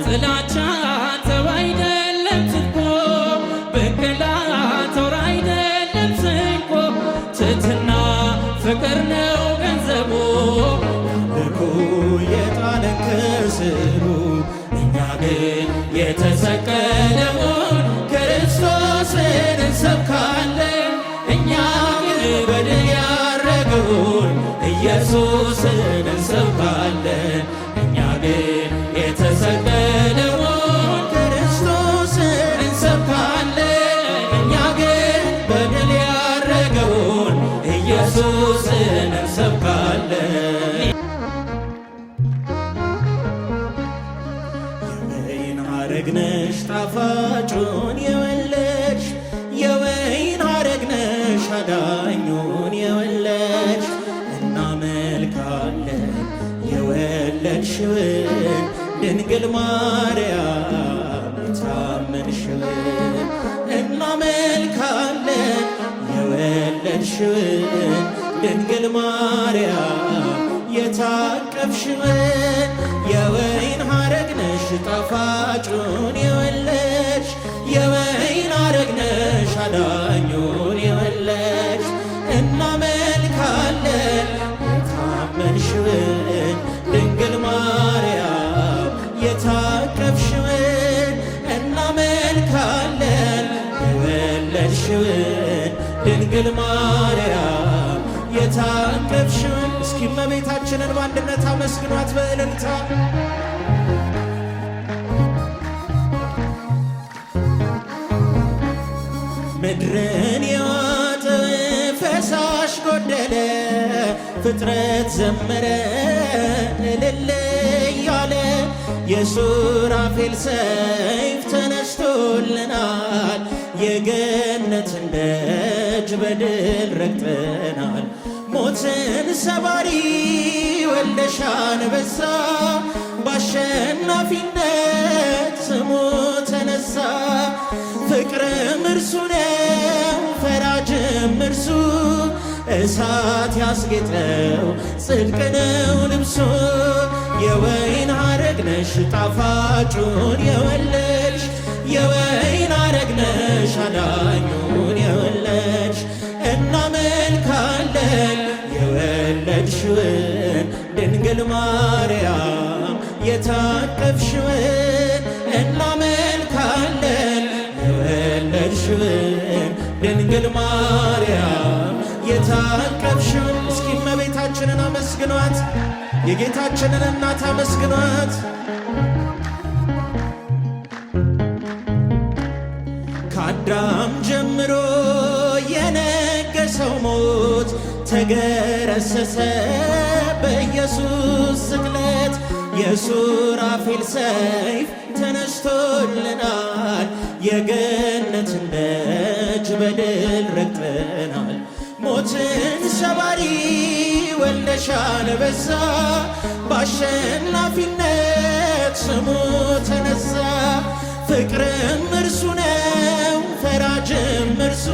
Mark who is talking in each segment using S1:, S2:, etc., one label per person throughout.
S1: ጥላቻ ተው አይደለም ትኮ ብቅላ ቶር አይደለም ስንኮ ትሕትና ፍቅር ነው ገንዘቡ ልኩ የጣለን ከስሩ እኛ ግን የተሰቀለውን ክርስቶስን እንሰብካለን እኛ ግን በድል ያረገውን ኢየሱስን እንሰብካለን እኛ ግን የተሰቀለውን ክርስቶስን እንሰብካለን እኛ ግን በድል ያረገውን ኢየሱስን እንሰብካለን። የወይን ሐረግ ነሽ ጣፋጩን የወለድሽ የወይን ሐረግ ነሽ አዳኙን የወለድሽ እናመልካለን የወለድሽውን ድንግል ማርያም የታመንሽውን እናመልካለን የወለድሽውን ድንግል ማርያም የታቀፍሽውን የወይን ሐረግ ነሽ ጣፋጩን የወለድሽ የወይን ሐረግ ነሽ አዳኙን የወለድሽ እናመልካለን የታመንሽውን ድንግል ማርያም የታቀፍሽውን እናመልካለን የወለድሽውን ድንግል ማርያም የታቀፍሽውን። እስኪ እመቤታችንን በአንድነት አመስግኗት በእልልታ። ምድርን የዋጠ ፈሳሽ ጎደለ ፍጥረት ዘመረ እልል እያለ የሱራፌል ሰይፍ ተነስቶልናል የገነትን ደጅ በድል ረግጠናል። ሞትን ሰባሪ ወልደሽ አንበሳ በአሸናፊነት ስሙ ተነሳ። ፍቅርም እርሱ ነው ፈራጅም እርሱ እሳት ያስጌጠው ጽድቅ ነው ልብሱ። የወይን ሐረግ ነሽ ጣፋጩን የወለድሽ የወይን ሐረግ ነሽ አዳኙን የወለድሽ እናመልካለን የወለድሽውን ድንግል ማርያም የታቀፍሽውን እናመልካለን የወለድሽውን ድንግል ማርያም የታቀፍሽውን። እስኪ እመቤታችንን አመስግኗት የጌታችንን እናት አመስግኗት። ከአዳም ጀምሮ የነገሰው ሞት ተገረሰሰ በኢየሱስ ስቅለት። የሱራፌል ሰይፍ ተነስቶልናል የገነትን ደጅ በድል ረግጠናል። ሞትን ሰባሪ ወልደሽ አንበሳ በአሸናፊነት ስሙ ተነሳ። ፍቅርም እርሱ ነው ፈራጅም እርሱ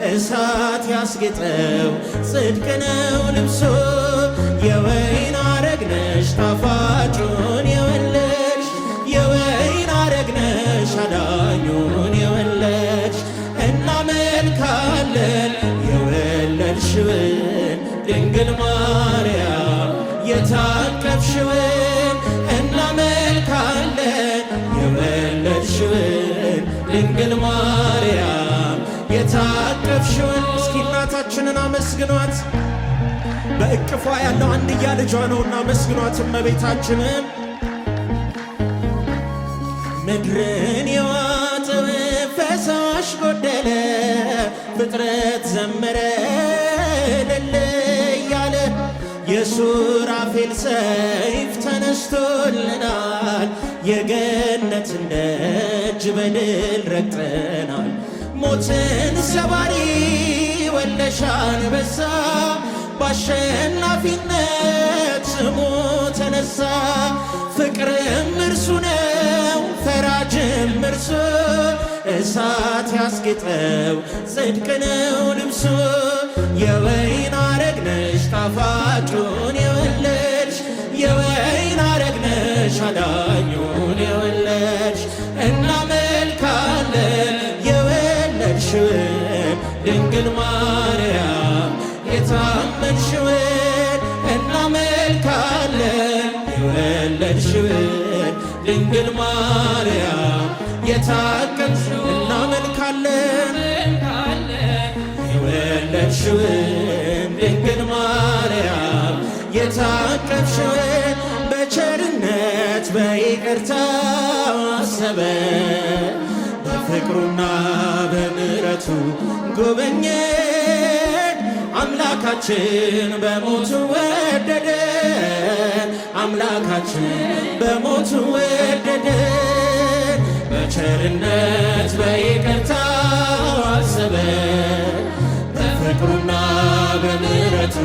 S1: እሳት ያስጌጠው ጽድቅ ነው ልብሱ። የወይን ሐረግ ነሽ ጣፋጩን የወለድሽ የወይን ሐረግ ነሽ አዳኙን የወለድሽ እናመልካለን የወለድሽውን ድንግል ማርያም የታቀፍሽውን እናመልካለን የወለድሽውን ድንግል ማርያም የታቀፍሽውን። እስኪ እናታችንን አመስግኗት በእቅፏ ያለው አንድያ ልጇ ነውና አመስግኗት እመቤታችንን። ምድርን የዋጠ ፈሳሽ ጎደለ ፍጥረት ዘመረ እልል እያለ የሱራፌል ሰይፍ ተነስቶልናል የገነትን ደጅ በድል ረግጠናል። ሞትን ሰባሪ ወልደሽ አንበሳ በአሸናፊነት ስሙ ተነሳ። ፍቅርም እርሱ ነው ፈራጅም እርሱ እሳት ያስጌጠው ጽድቅ ነው ልብሱ። የወይን ሐረግ ነሽ ጣፋጩን የወለድሽ የወይን ሐረግ ነሽ አዳኙን የወለድሽ እናመልካለን የወለድሽውን ድንግል ማርያም የታመንሽውን እናመልካለን የወለድሽውን ድንግል ማርያም የታቀፍሽውን እናመልካለን የወለድሽውን ድንግል ማርያም የታቀፍሽውን በቸርነት በይቅርታ አሰበን በፍቅሩና በምሕረቱ ጎበኘን አምላካችን በሞቱ ወደደን አምላካችን በሞቱ ወደደን በቸርነት በይቅርታ አሰበን በፍቅሩና በምሕረቱ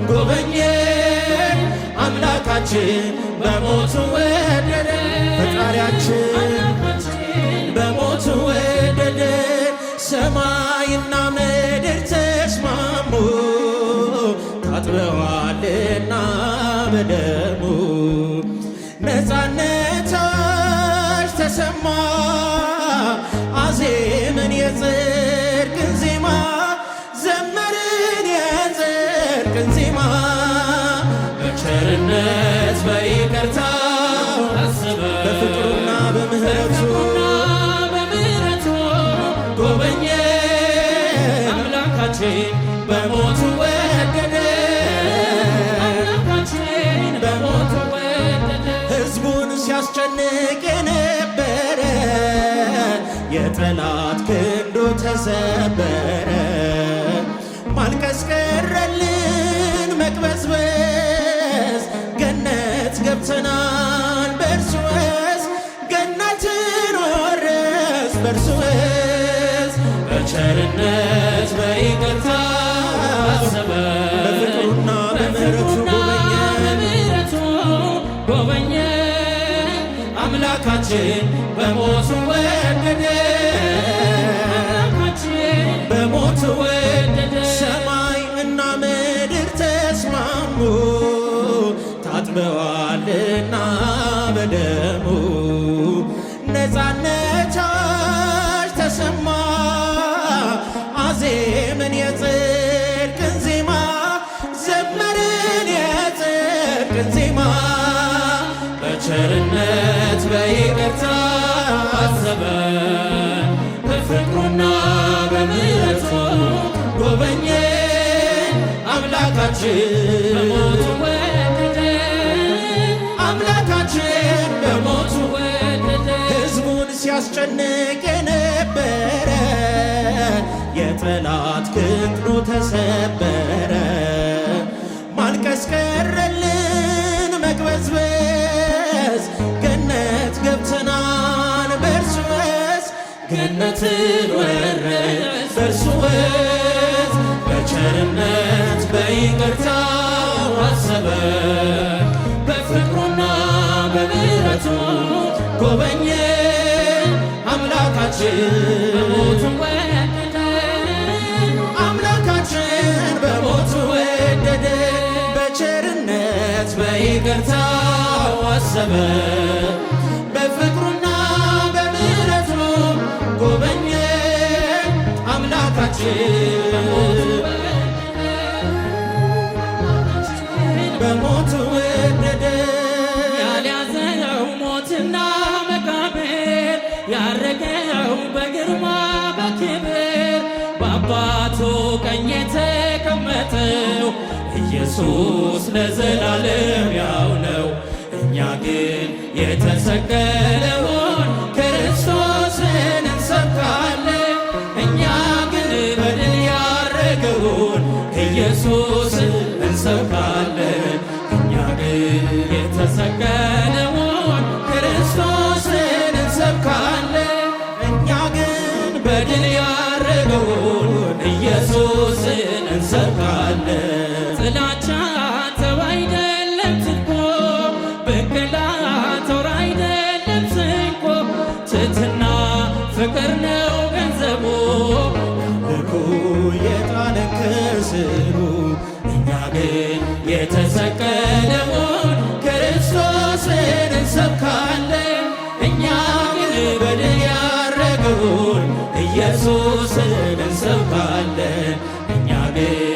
S1: ጎበኘን አምላካችን በሞቱ ወደደን ፈጣሪያችን በሞቱ ወደደን ሰማይና ምድር ተስማሙ ታጥበዋልና በደሙ ነፃነታች ተሰማ አዜምን የጽድቅን ዜማ ዘመርን የጽድቅን ዜማ በቸርነት በይቅርታ በፍቅሩና በምሕረቱ ጎበኘን አምላካችን በሞቱ ወደደን በሞቱ ወደደን ሕዝቡን ሲያስጨንቅ የነበረ የጠላት ክንዱ ተሰበረ ማልቀስ ቀረልን መቅበዝበዝ ገነት ገብተናል በእርሱ ወዝ ገነትን ወረስ በእርሱ ወዝ በቸርነት በይቅርታ አሰበን በፍቅሩና በምሕረቱ ጎበኘን አምላካችን በሞቱ ወደደን በሞቱ ወደደን ሰማይ እና ምድር ተስማሙ ታጥበዋልና በደሙ ነፃነታች ተሰማ አዜምን የጽድቅን ዜማ ዘመርን የጽድቅን ዜማ በቸርነት በይቅርታ አሰበን በፍቅሩና በምሕረቱ ጎበኘን አምላካችን በሞቱ ወደደን አምላካችን በሞቱ ወደደን ሕዝቡን ሲያስጨንቅ የነበረ የጠላት ክንዱ ተሰበረ ማልቀስ ቀረልን መቅበዝበዝ ገነት ገብተናል በእርሱ ወዝ ገነትን ወረስ በእርሱ ወዝ በቸርነት በይቅርታ አሰበን በፍቅሩና በምሕረቱ ጎበኘን አምላካችን በሞቱ ወደደን አምላካችን በሞቱ ወደደን በቸርነት በይቅርታ አሰበን በፍቅሩና በምሕረቱ ጎበኘን አምላካችን በሞቱ ወደደን
S2: ያልያዘው ሞትና መቃብር ያረገው በግርማ በክብር በአባቱ ቀኝ የተቀመጠው ኢየሱስ ለዘላለም ያው ነው። እኛ ግን የተሰቀለውን ክርስቶስን እንሰብካለን። እኛ ግን በድል ያረገውን ኢየሱስን እንሰብካለን። እኛ ግን የተሰቀለውን ክርስቶስን እንሰብካለን። እኛ ግን በድል ያረገውን ኢየሱስን እንሰብካለን።
S1: ጥላቻ ተው አይደለም ትርኮ ብቅላ ጦር አይደለም
S2: ኢየሱስን እንሰብካለን እኛ ግን